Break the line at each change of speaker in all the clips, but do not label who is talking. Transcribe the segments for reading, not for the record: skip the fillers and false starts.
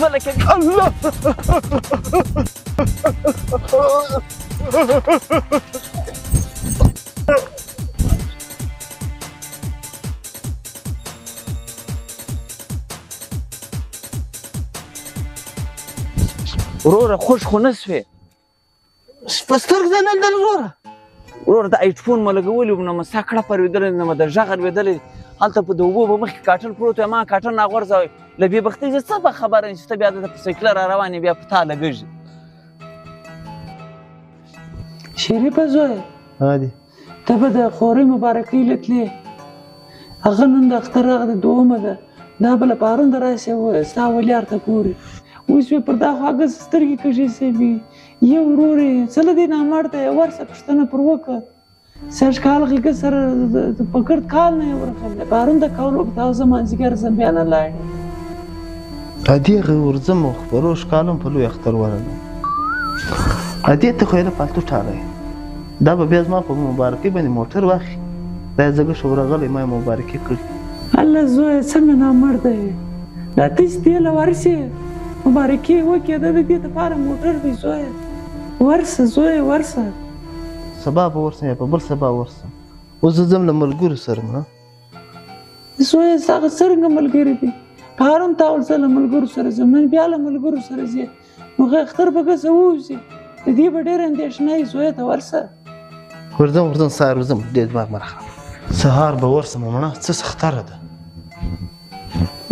ځله کې الله وروره خوش خو نه سوې
په سترګو ځه نه لرل وروره
وروره د ایټفون مې لګولي وم نو مې ستا کړه پرېدلې نو مې د غږ لوېدلی هلته په د اوبو په مخکې کاټن پروت وی ما کاټن راغورځوی له بې بختۍ زه څه به خبره یم چې ته بیا دلته په سایکله را روان یې بیا په تا لګېږي
شریفه زویه
هادي
ته به د خورۍ مبارکۍ له تلې هغه نن د اختر هغه د دومه ده دا بله پرون د راسې ستا ولیار ته ګوري اوس مې پر دا خو هغه سترګې کږې سوي یو ورور یې څه له دې نامرد ته یې ورسه پوښتنه پر وکړه سږ کال خلکه سره په ګرد کال نه یې ورغلی پرون د کولو په تازه مازدیګر زه بیا نه لاړې
هادي هغه ورځم خو په روش کال هم په لوی اختر ورغلم هادي ته خو یې له پالتو ټالی دا به بیا زما په مبارکۍ باندې موټر واخلي دا یې ځکه شو ورغلی ما یې مبارکي کړي
الله زویه څه مې نامرده یې دا ته چې دې له ورسې مبارکي یې وکړې ده د دې دپاره موټر دی زویه ورسه زویه ورسه
سبا به ورسم یا په بل سبا ورسم اوس زه ځم له ملګرو سره م
زویه ستا هغه څرنګه ملګري دي پرون تا ویل زه له ملګرو سره ځم نن بیا له ملګرو سره ځې نو هغه اختر به که څه ووځي د دې به ډېره اندېښنه یي زویه ته ورسه
ورځم سهار ورځم ډېر دماغ مه راخرابوه سهار به ورسم مړه څه سختره ده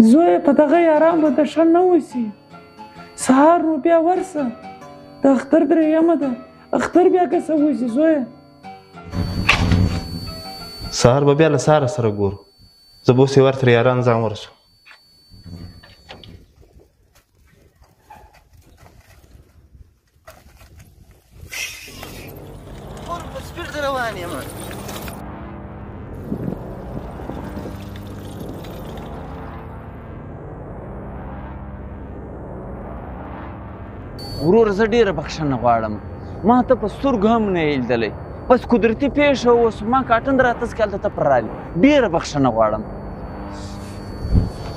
زویه په دغه یاران به د ښه نه اوسي سهار نو بیا ورسه د اختر درېیمه ده اختر بیا که څه وځي زویه
سهار به بیا له سهاره سره ګورو زه به اوس یې ورته یاران ځان ورسو
په سپیر ته روان یم
وروره زه ډېره بخښنه غواړم ما ته په سترګو هم نه یې لیدلی بس قدرتي پېښه اوس ما کاټن راته څکې هلته ته پر رالې ډېره بخښنه غواړم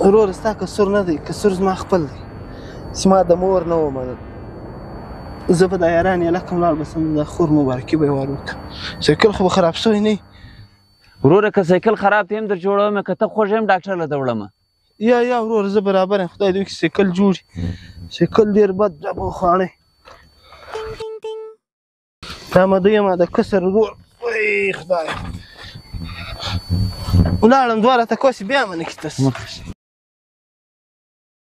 وروره ستا کسور نه دی کسور زما خپل دی چې ما د مور نه ومنل زه به دا یاران یې لکم لاړ بسم د خور مبارکي به یې ور وکړم سایکل خو به خراب شوی نه
وروره که سایکل خراب دی هم در جوړوم که ته خوږ یم ډاکټر له ته وړمه
یا وروره زه برابر یم خدای دې وکړي سایکل جوړ سایکل ډېر بد ډبه خواړی دا مده یم د کسر ورور وای خدای ولاړم دوه راته کوسې بیا مې نه کېته